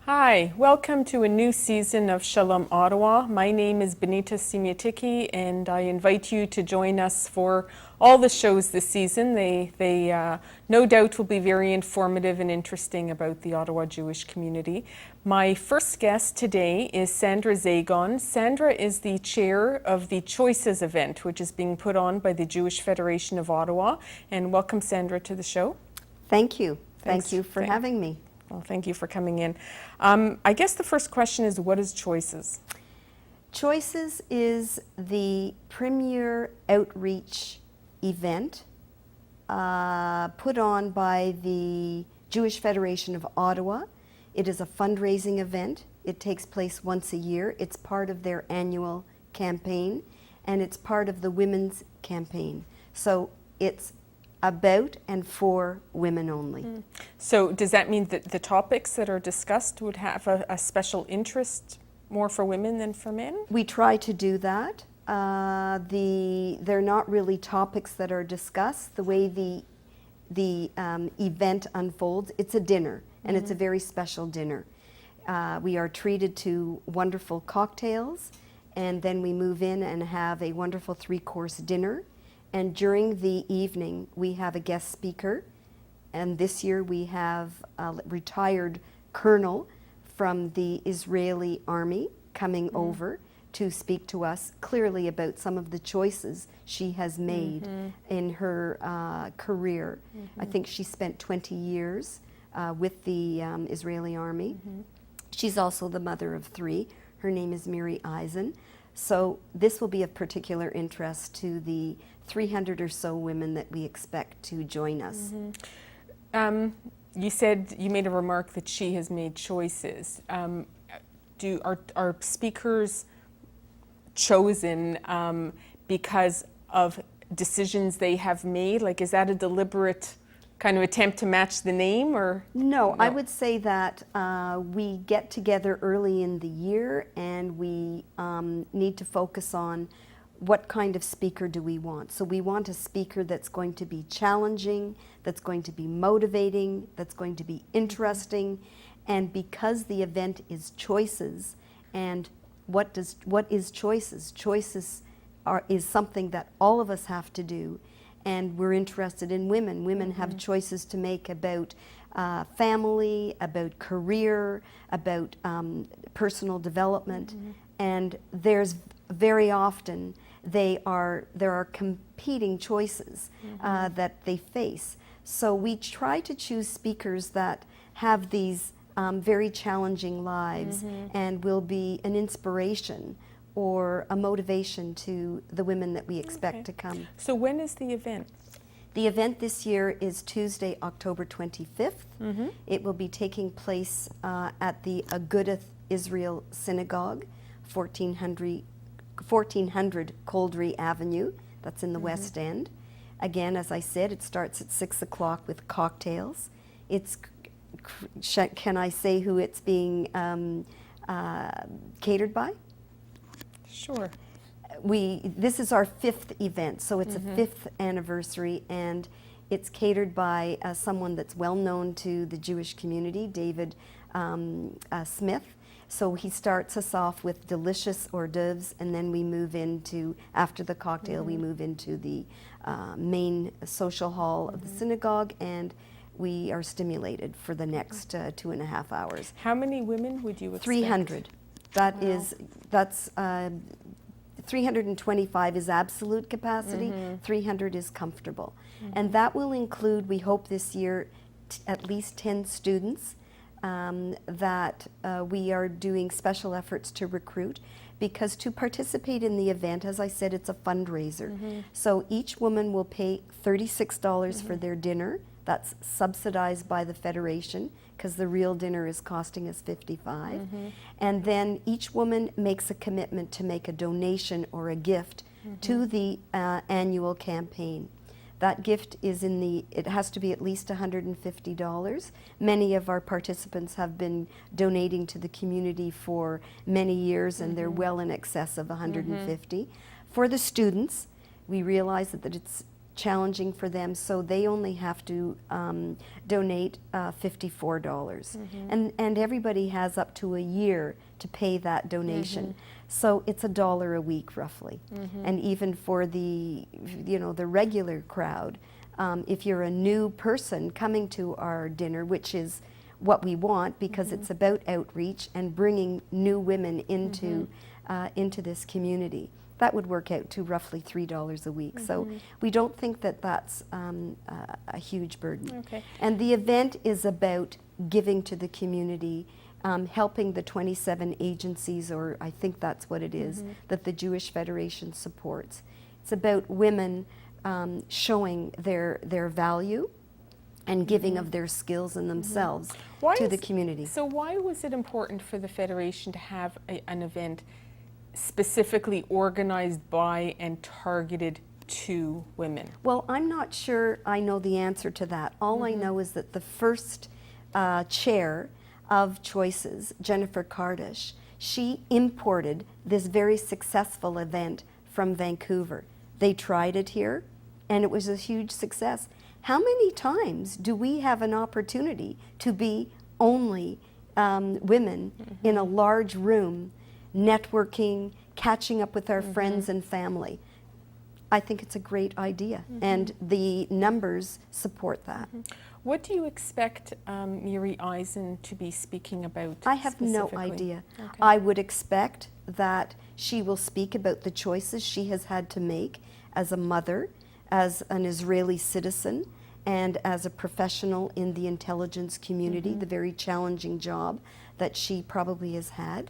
Hi, welcome to a new season of Shalom, Ottawa. My name is Benita Simiatiki, and I invite you to join us for all the shows this season. They no doubt will be very informative and interesting about the Ottawa Jewish community. My first guest today is Sandra Zagon. Sandra is the chair of the Choices event, which is being put on by the Jewish Federation of Ottawa. And welcome, Sandra, to the show. Thank you. Thanks. Thank you for having me. Well, thank you for coming in. I guess the first question is, what is Choices? Choices is the premier outreach event put on by the Jewish Federation of Ottawa. It is a fundraising event. It takes place once a year. It's part of their annual campaign, and it's part of the women's campaign. So it's about and for women only. So does that mean that the topics that are discussed would have a special interest more for women than for men? We try to do that. They're not really topics that are discussed. The way the event unfolds, it's a dinner, and it's a very special dinner. We are treated to wonderful cocktails, and then we move in and have a wonderful 3-course dinner. And during the evening, we have a guest speaker. And this year we have a retired colonel from the Israeli army coming over to speak to us clearly about some of the choices she has made in her career. I think she spent 20 years with the Israeli army. She's also the mother of 3. Her name is Miri Eisen. So this will be of particular interest to the 300 or so women that we expect to join us. You said, you made a remark that she has made choices. Are speakers chosen because of decisions they have made? Like, is that a deliberate kind of attempt to match the name, or? No, I would say that we get together early in the year and we need to focus on what kind of speaker do we want. So we want a speaker that's going to be challenging, that's going to be motivating, that's going to be interesting. And because the event is choices, and what is choices? Choices is something that all of us have to do. And we're interested in women. Women have choices to make about family, about career, about personal development. And there's very often there are competing choices that they face. So we try to choose speakers that have these very challenging lives and will be an inspiration or a motivation to the women that we expect to come. So when is the event? The event this year is Tuesday, October 25th. It will be taking place at the Agudath Israel Synagogue, 1400 Coldry Avenue. That's in the West End. Again, as I said, it starts at 6 o'clock with cocktails. It's, can I say who it's being catered by? Sure. This is our 5th event, so it's a 5th anniversary, and it's catered by someone that's well known to the Jewish community, David Smith. So he starts us off with delicious hors d'oeuvres, and then we move into, after the cocktail, we move into the main social hall of the synagogue, and we are stimulated for the next 2.5 hours. How many women would you expect? 300. That's 325 is absolute capacity, 300 is comfortable. And that will include, we hope this year, at least 10 students that we are doing special efforts to recruit, because to participate in the event, as I said, it's a fundraiser. So each woman will pay $36 for their dinner. That's subsidized by the Federation, because the real dinner is costing us $55. And then each woman makes a commitment to make a donation or a gift to the annual campaign. That gift is it has to be at least $150. Many of our participants have been donating to the community for many years, and they're well in excess of $150. For the students, we realize that challenging for them, so they only have to donate $54. And everybody has up to a year to pay that donation. So it's $1 a week roughly. And even for the, the regular crowd, if you're a new person coming to our dinner, which is what we want because it's about outreach and bringing new women into this community, that would work out to roughly $3 a week. So we don't think that that's a huge burden. Okay. And the event is about giving to the community, helping the 27 agencies, or I think that's what it is, that the Jewish Federation supports. It's about women showing their value and giving of their skills and themselves to the community. So why was it important for the Federation to have an event specifically organized by and targeted to women? Well, I'm not sure I know the answer to that. All I know is that the first chair of Choices, Jennifer Kardish, she imported this very successful event from Vancouver. They tried it here, and it was a huge success. How many times do we have an opportunity to be only women in a large room, networking, catching up with our friends and family? I think it's a great idea, and the numbers support that. What do you expect Miri Eisen to be speaking about? I have no idea. I would expect that she will speak about the choices she has had to make as a mother, as an Israeli citizen, and as a professional in the intelligence community, the very challenging job that she probably has had.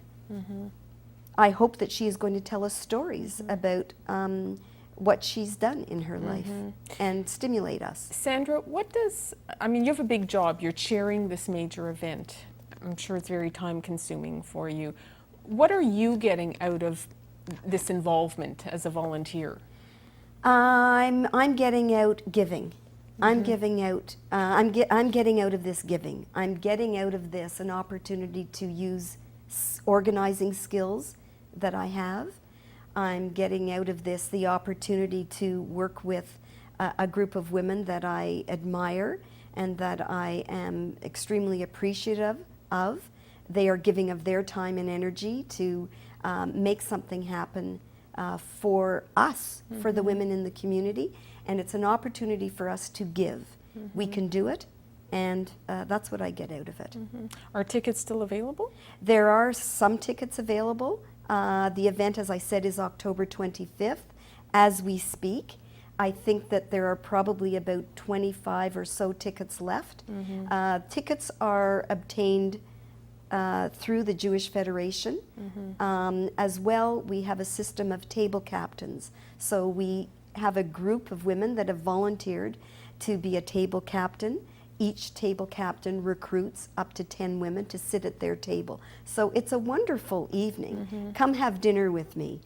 I hope that she is going to tell us stories about what she's done in her life and stimulate us. Sandra, you have a big job. You're chairing this major event. I'm sure it's very time consuming for you. What are you getting out of this involvement as a volunteer? I'm getting out giving. I'm giving out. I'm getting out of this giving. I'm getting out of this an opportunity to use organizing skills that I have. I'm getting out of this the opportunity to work with a group of women that I admire and that I am extremely appreciative of. They are giving of their time and energy to make something happen for us, for the women in the community, and it's an opportunity for us to give. We can do it, and that's what I get out of it. Are tickets still available? There are some tickets available. The event, as I said, is October 25th. As we speak, I think that there are probably about 25 or so tickets left. Tickets are obtained through the Jewish Federation. As well, we have a system of table captains. So we have a group of women that have volunteered to be a table captain. Each table captain recruits up to 10 women to sit at their table. So it's a wonderful evening. Come have dinner with me.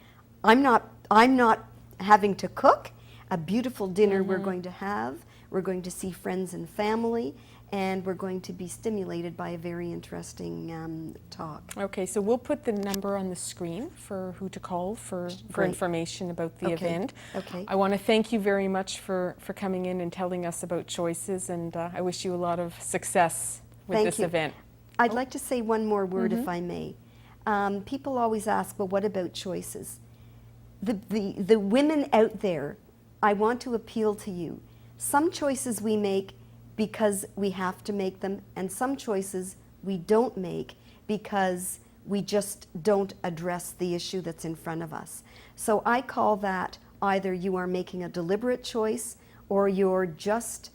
I'm not having to cook. A beautiful dinner we're going to have. We're going to see friends and family, and we're going to be stimulated by a very interesting talk. Okay, so we'll put the number on the screen for who to call for information about the event. Okay. I want to thank you very much for coming in and telling us about Choices, and I wish you a lot of success with this event. I'd like to say one more word, if I may. People always ask, well, what about Choices? The women out there, I want to appeal to you. Some choices we make because we have to make them, and some choices we don't make because we just don't address the issue that's in front of us. So I call that either you are making a deliberate choice or you're just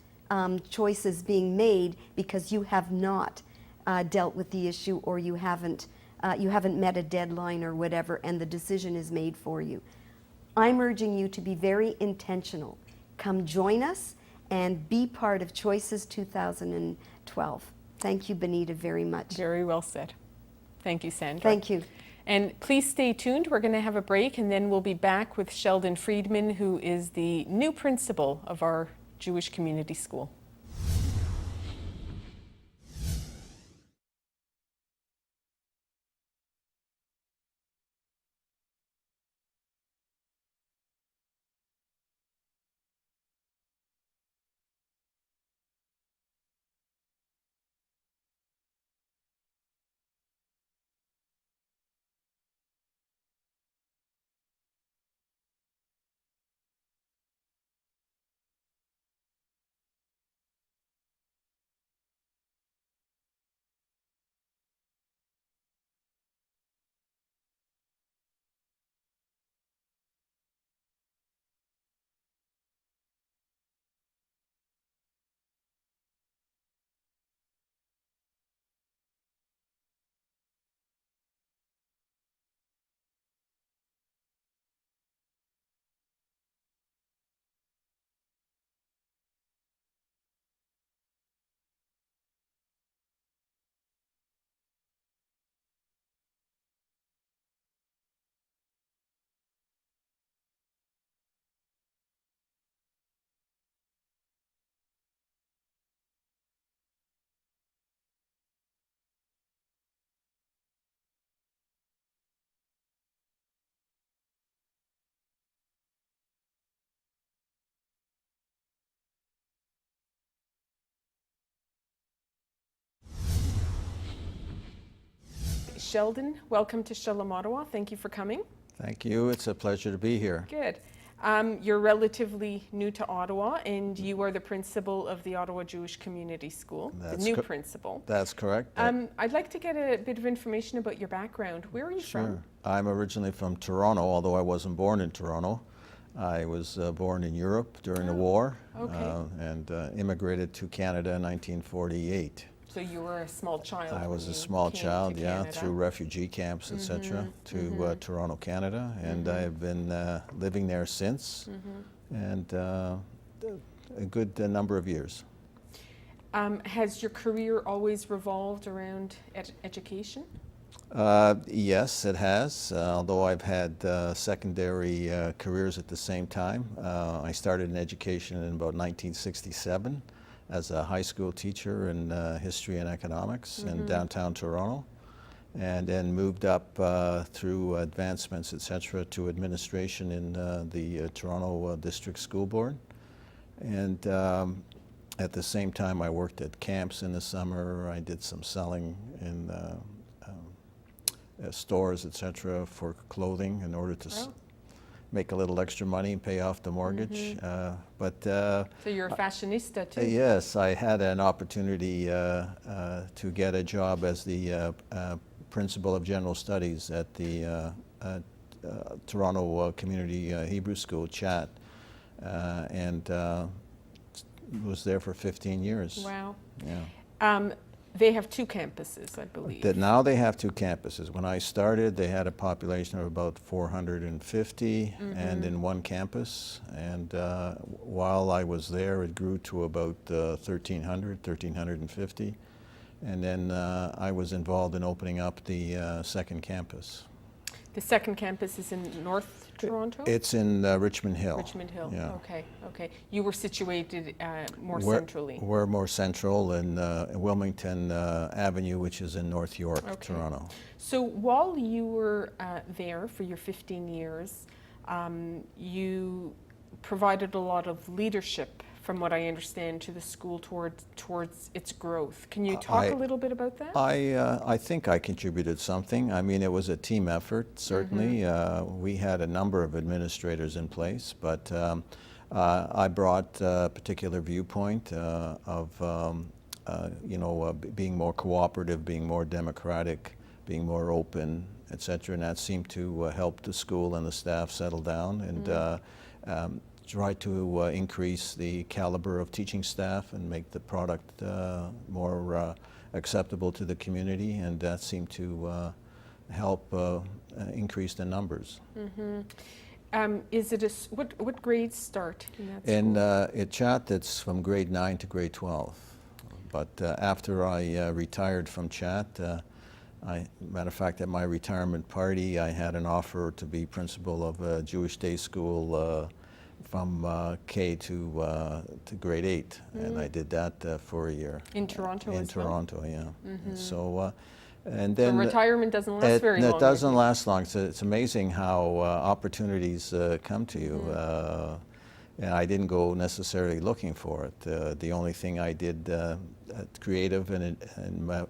choices being made because you have not dealt with the issue, or you haven't met a deadline or whatever, and the decision is made for you. I'm urging you to be very intentional. Come join us and be part of Choices 2012. Thank you, Benita, very much. Very well said. Thank you, Sandra. Thank you. And please stay tuned. We're going to have a break, and then we'll be back with Sheldon Friedman, who is the new principal of our Jewish Community School. Sheldon. Welcome to Shalom, Ottawa. Thank you for coming. Thank you. It's a pleasure to be here. Good. You're relatively new to Ottawa, and you are the principal of the Ottawa Jewish Community School, the new principal. That's correct. I'd like to get a bit of information about your background. Where are you from? I'm originally from Toronto, although I wasn't born in Toronto. I was born in Europe during the war and immigrated to Canada in 1948. So you were a small child. I was a small child, through refugee camps, etc., to Toronto, Canada, and I have been living there since, and a good number of years. Has your career always revolved around education? Yes, it has, although I've had secondary careers at the same time. I started in education in about 1967. As a high school teacher in history and economics in downtown Toronto, and then moved up through advancements, etc., to administration in the Toronto District School Board. And at the same time, I worked at camps in the summer. I did some selling in stores, etc., for clothing in order to make a little extra money and pay off the mortgage. So you're a fashionista too? Yes, I had an opportunity to get a job as the principal of general studies at the Toronto Community Hebrew School, CHAT, and was there for 15 years. Wow. Yeah. They have two campuses, I believe. Now they have two campuses. When I started, they had a population of about 450 and in one campus. And while I was there, it grew to about 1,350. And then I was involved in opening up the second campus. The second campus is in North Toronto? It's in Richmond Hill. Richmond Hill, yeah. Okay. You were situated more centrally? We're more central in Wilmington Avenue, which is in North York, Toronto. So while you were there for your 15 years, you provided a lot of leadership, from what I understand, to the school towards its growth. Can you talk a little bit about that? I think I contributed something. I mean, it was a team effort, certainly. We had a number of administrators in place, but I brought a particular viewpoint of being more cooperative, being more democratic, being more open, etc. And that seemed to help the school and the staff settle down and try to increase the caliber of teaching staff and make the product more acceptable to the community, and that seemed to help increase the numbers. Is it what grades start in that school? In at CHAT, it's from grade 9 to grade 12. But after I retired from CHAT, matter of fact, at my retirement party, I had an offer to be principal of a Jewish day school from K to grade 8, and I did that for a year. In Toronto as well? In Toronto, yeah. And so, and then retirement doesn't last very long. It doesn't last long. It's amazing how opportunities come to you. And I didn't go necessarily looking for it. The only thing I did creative and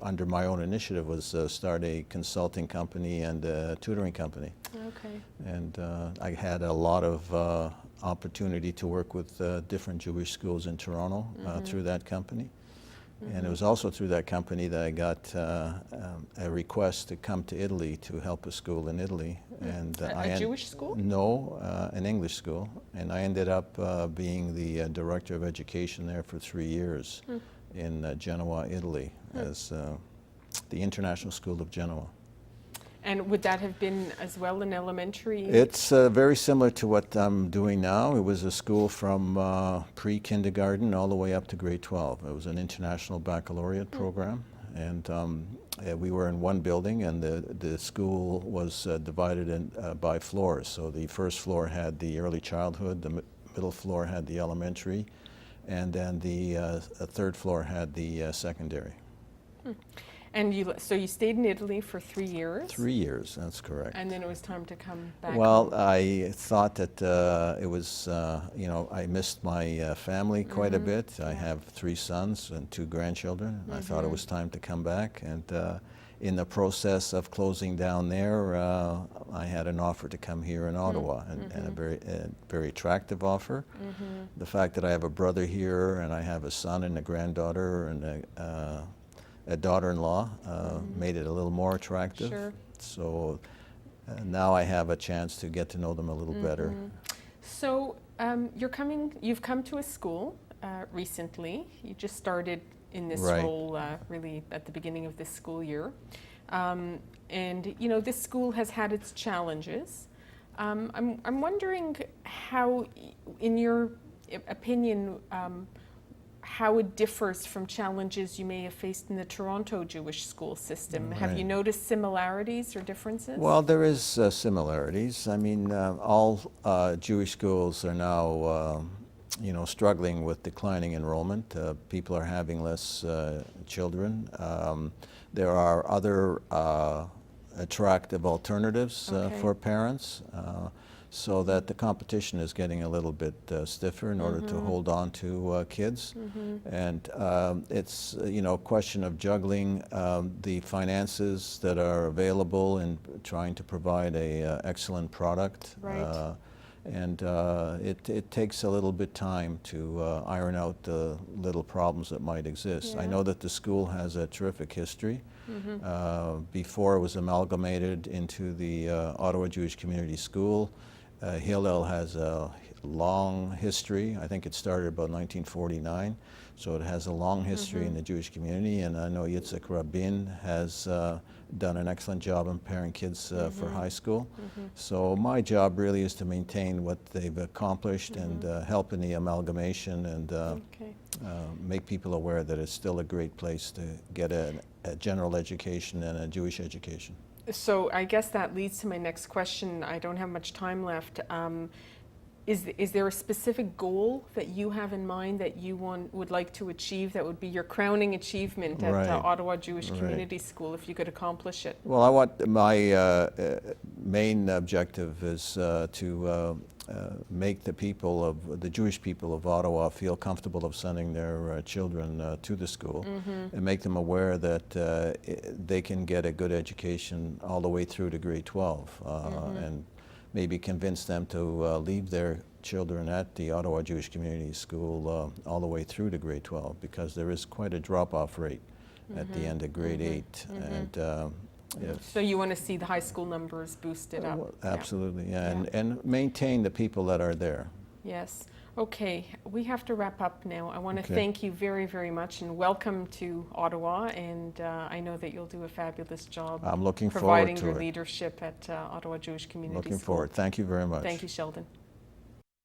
under my own initiative was start a consulting company and a tutoring company. Okay. And I had a lot of opportunity to work with different Jewish schools in Toronto through that company. And it was also through that company that I got a request to come to Italy to help a school in Italy. And a Jewish school? No, an English school. And I ended up being the director of education there for 3 years in Genoa, Italy, as the International School of Genoa. And would that have been as well an elementary? It's very similar to what I'm doing now. It was a school from pre-kindergarten all the way up to grade 12. It was an international baccalaureate program. And we were in one building, and the school was divided by floors. So the first floor had the early childhood, the middle floor had the elementary, and then the third floor had the secondary. And so you stayed in Italy for 3 years? 3 years, that's correct. And then it was time to come back Well, home. I thought that it was, I missed my family quite a bit. I have 3 sons and 2 grandchildren. I thought it was time to come back. And in the process of closing down there, I had an offer to come here in Ottawa, and a very attractive offer. The fact that I have a brother here, and I have a son and a granddaughter and a daughter-in-law made it a little more attractive. Sure. So now I have a chance to get to know them a little better. So you've come to a school recently. You just started in this Right. role really at the beginning of this school year. And you know, this school has had its challenges. I'm wondering how, in your opinion, how it differs from challenges you may have faced in the Toronto Jewish school system. Have you Right. noticed similarities or differences? Well, there is similarities. I mean, all Jewish schools are now, struggling with declining enrollment. People are having less children. There are other attractive alternatives Okay. for parents, so that the competition is getting a little bit stiffer in order to hold on to kids. And it's a question of juggling the finances that are available and trying to provide a excellent product. Right. And it takes a little bit time to iron out the little problems that might exist. I Yeah. know that the school has a terrific history. Before it was amalgamated into the Ottawa Jewish Community School, Hillel has a long history. I think it started about 1949, so it has a long history in the Jewish community, and I know Yitzhak Rabin has done an excellent job in preparing kids for high school. So my job really is to maintain what they've accomplished and help in the amalgamation and Okay. make people aware that it's still a great place to get a general education and a Jewish education. So I guess that leads to my next question. I don't have much time left. Is there a specific goal that you have in mind that you would like to achieve that would be your crowning achievement at Right. Ottawa Jewish Right. Community School if you could accomplish it? Well, I want my main objective is to make the Jewish people of Ottawa feel comfortable of sending their children to the school and make them aware that they can get a good education all the way through to grade 12 and maybe convince them to leave their children at the Ottawa Jewish Community School all the way through to grade 12 because there is quite a drop-off rate at the end of grade 8. And yes. So you want to see the high school numbers boosted up? Well, Yeah. absolutely, yeah. Yeah. And maintain the people that are there. Yes. Okay, we have to wrap up now. I want to Okay. thank you very, very much and welcome to Ottawa. And I know that you'll do a fabulous job I'm looking forward providing to your it. leadership at Ottawa Jewish Community Looking School. forward. Thank you very much. Thank you, Sheldon.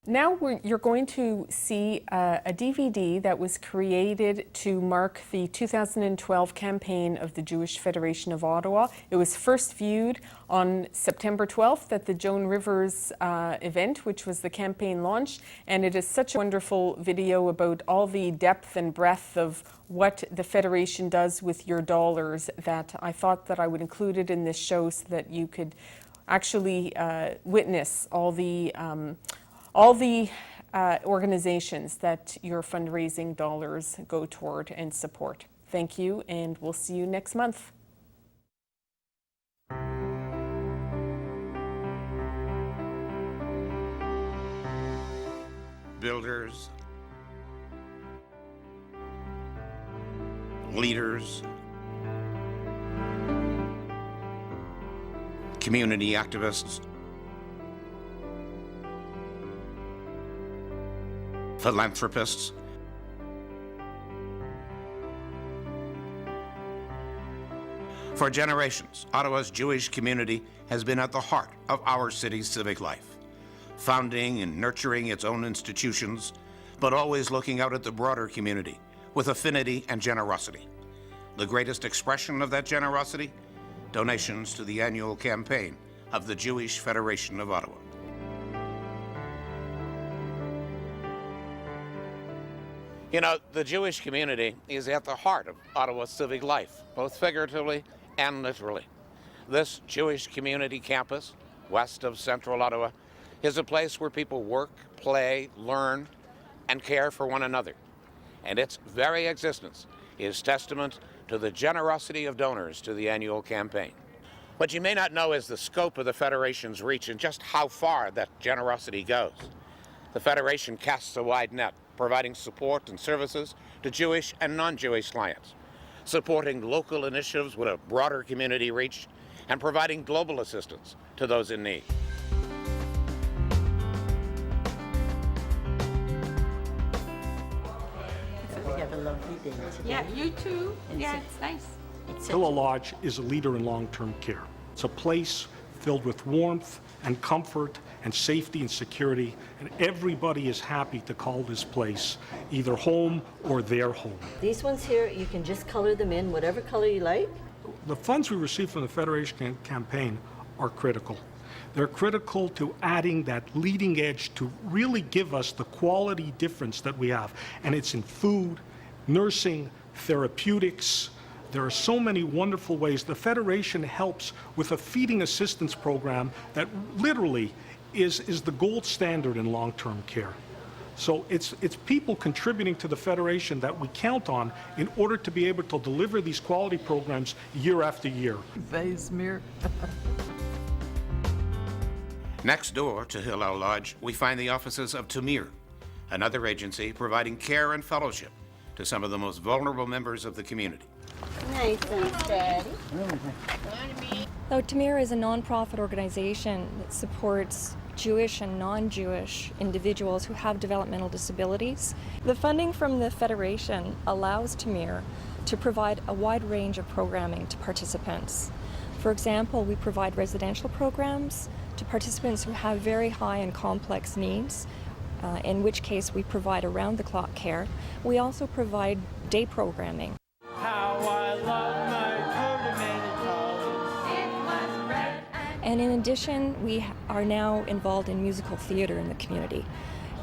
Now you're going to see a DVD that was created to mark the 2012 campaign of the Jewish Federation of Ottawa. It was first viewed on September 12th at the Joan Rivers event, which was the campaign launch, and it is such a wonderful video about all the depth and breadth of what the Federation does with your dollars that I thought that I would include it in this show so that you could actually witness all the organizations that your fundraising dollars go toward and support. Thank you, and we'll see you next month. Builders, leaders, community activists, philanthropists, for generations, Ottawa's Jewish community has been at the heart of our city's civic life, founding and nurturing its own institutions, but always looking out at the broader community with affinity and generosity. The greatest expression of that generosity? Donations to the annual campaign of the Jewish Federation of Ottawa. You know, the Jewish community is at the heart of Ottawa's civic life, both figuratively and literally. This Jewish community campus, west of central Ottawa, is a place where people work, play, learn, and care for one another. And its very existence is testament to the generosity of donors to the annual campaign. What you may not know is the scope of the Federation's reach and just how far that generosity goes. The Federation casts a wide net, providing support and services to Jewish and non-Jewish clients, supporting local initiatives with a broader community reach, and providing global assistance to those in need. We have a lovely day today. Yeah, you too. Yeah, it's nice. Hillel Lodge is a leader in long-term care. It's a place filled with warmth and comfort and safety and security, and everybody is happy to call this place either home or their home. These ones here, you can just color them in whatever color you like. The funds we receive from the Federation campaign are critical. They're critical to adding that leading edge to really give us the quality difference that we have. And it's in food, nursing, therapeutics. There are so many wonderful ways. The Federation helps with a feeding assistance program that literally is the gold standard in long-term care. So it's people contributing to the Federation that we count on in order to be able to deliver these quality programs year after year. Next door to Hillel Lodge, we find the offices of Tamir, another agency providing care and fellowship to some of the most vulnerable members of the community. Nice, thanks, Daddy. So Tamir is a nonprofit organization that supports Jewish and non-Jewish individuals who have developmental disabilities. The funding from the Federation allows Tamir to provide a wide range of programming to participants. For example, we provide residential programs to participants who have very high and complex needs, in which case we provide around-the-clock care. We also provide day programming. And in addition, we are now involved in musical theater in the community.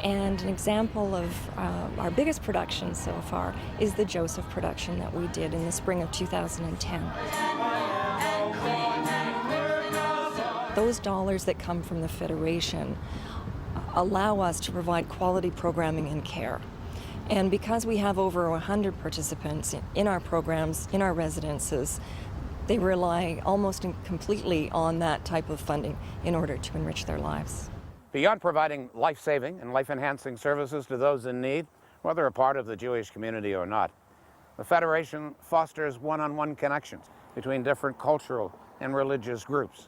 And an example of our biggest production so far is the Joseph production that we did in the spring of 2010. Those dollars that come from the Federation allow us to provide quality programming and care. And because we have over 100 participants in our programs, in our residences, they rely almost completely on that type of funding in order to enrich their lives. Beyond providing life-saving and life-enhancing services to those in need, whether a part of the Jewish community or not, the Federation fosters one-on-one connections between different cultural and religious groups.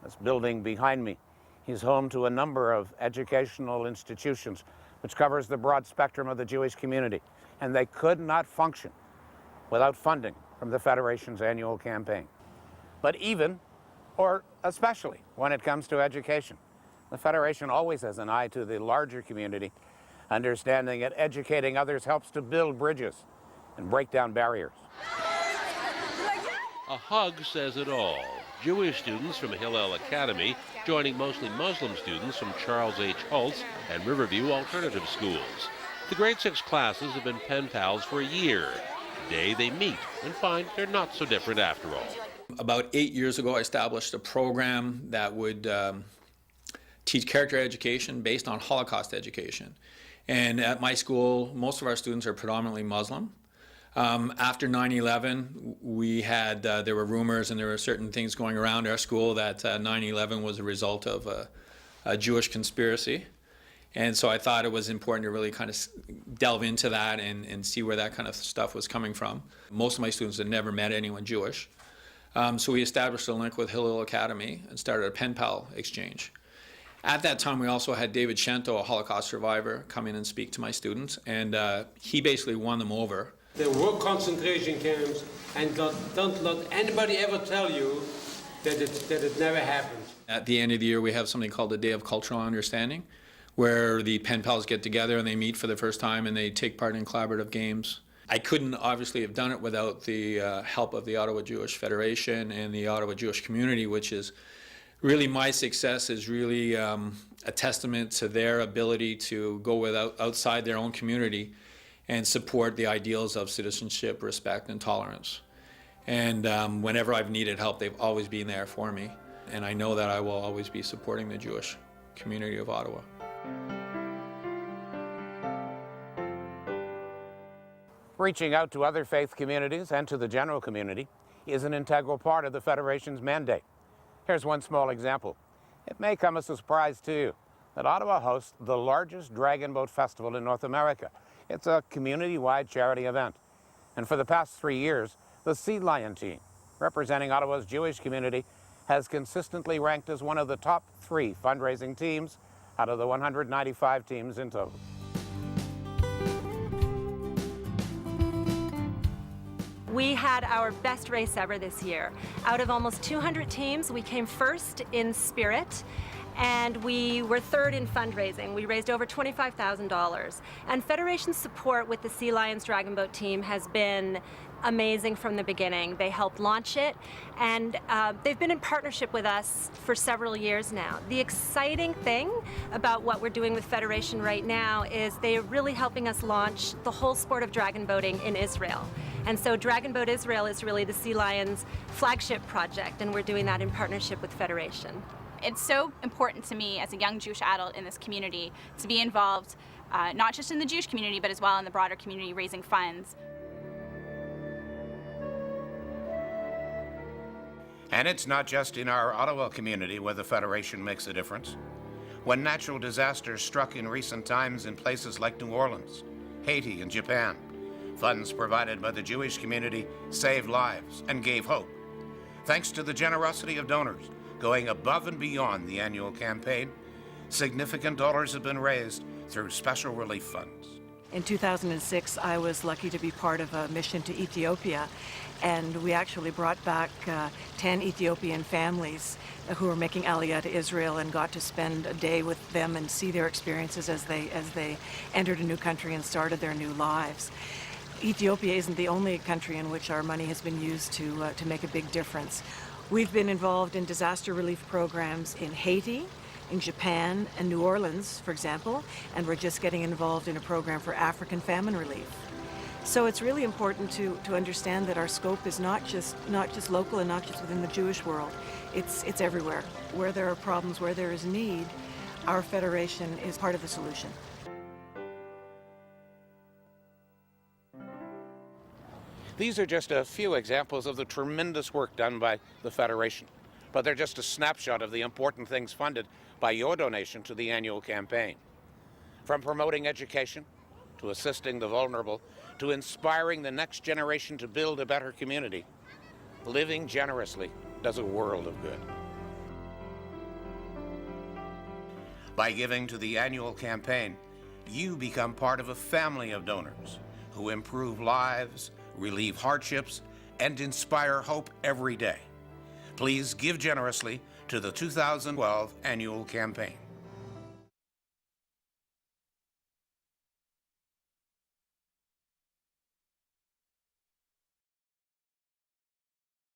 This building behind me is home to a number of educational institutions which covers the broad spectrum of the Jewish community, and they could not function without funding from the Federation's annual campaign. But even, or especially, when it comes to education, the Federation always has an eye to the larger community, understanding that educating others helps to build bridges and break down barriers. A hug says it all. Jewish students from Hillel Academy joining mostly Muslim students from Charles H. Holtz and Riverview Alternative Schools. The grade 6 classes have been pen pals for a year. Today they meet and find they're not so different after all. About 8 years ago, I established a program that would teach character education based on Holocaust education. And at my school, most of our students are predominantly Muslim. After 9/11, we had, there were rumors and there were certain things going around our school that 9/11 was a result of a Jewish conspiracy. And so I thought it was important to really kind of delve into that and see where that kind of stuff was coming from. Most of my students had never met anyone Jewish. So we established a link with Hillel Academy and started a pen pal exchange. At that time, we also had David Shento, a Holocaust survivor, come in and speak to my students, and he basically won them over. There were concentration camps, and don't let anybody ever tell you that it never happened. At the end of the year, we have something called the Day of Cultural Understanding, where the pen pals get together and they meet for the first time and they take part in collaborative games. I couldn't obviously have done it without the help of the Ottawa Jewish Federation and the Ottawa Jewish community, which is really my success is really a testament to their ability to go outside their own community and support the ideals of citizenship, respect, and tolerance. And whenever I've needed help, they've always been there for me. And I know that I will always be supporting the Jewish community of Ottawa. Reaching out to other faith communities and to the general community is an integral part of the Federation's mandate. Here's one small example. It may come as a surprise to you that Ottawa hosts the largest Dragon Boat Festival in North America. It's a community-wide charity event. And for the past 3 years, the Sea Lion team, representing Ottawa's Jewish community, has consistently ranked as one of the top 3 fundraising teams out of the 195 teams in total. We had our best race ever this year. Out of almost 200 teams, we came first in spirit, and we were third in fundraising. We raised over $25,000. And Federation's support with the Sea Lions Dragon Boat team has been amazing from the beginning. They helped launch it, and they've been in partnership with us for several years now. The exciting thing about what we're doing with Federation right now is they are really helping us launch the whole sport of dragon boating in Israel. And so Dragon Boat Israel is really the Sea Lions flagship project, and we're doing that in partnership with Federation. It's so important to me as a young Jewish adult in this community to be involved, not just in the Jewish community, but as well in the broader community, raising funds. And it's not just in our Ottawa community where the Federation makes a difference. When natural disasters struck in recent times in places like New Orleans, Haiti, and Japan, funds provided by the Jewish community saved lives and gave hope. Thanks to the generosity of donors going above and beyond the annual campaign, significant dollars have been raised through special relief funds. In 2006, I was lucky to be part of a mission to Ethiopia, and we actually brought back 10 Ethiopian families who were making Aliyah to Israel, and got to spend a day with them and see their experiences as they entered a new country and started their new lives. Ethiopia isn't the only country in which our money has been used to make a big difference. We've been involved in disaster relief programs in Haiti, in Japan, and New Orleans, for example, and we're just getting involved in a program for African famine relief. So it's really important to understand that our scope is not just local and not just within the Jewish world. It's everywhere. Where there are problems, where there is need, our Federation is part of the solution. These are just a few examples of the tremendous work done by the Federation, but they're just a snapshot of the important things funded by your donation to the annual campaign. From promoting education, to assisting the vulnerable, to inspiring the next generation to build a better community, living generously does a world of good. By giving to the annual campaign, you become part of a family of donors who improve lives, relieve hardships, and inspire hope every day. Please give generously to the 2012 annual campaign.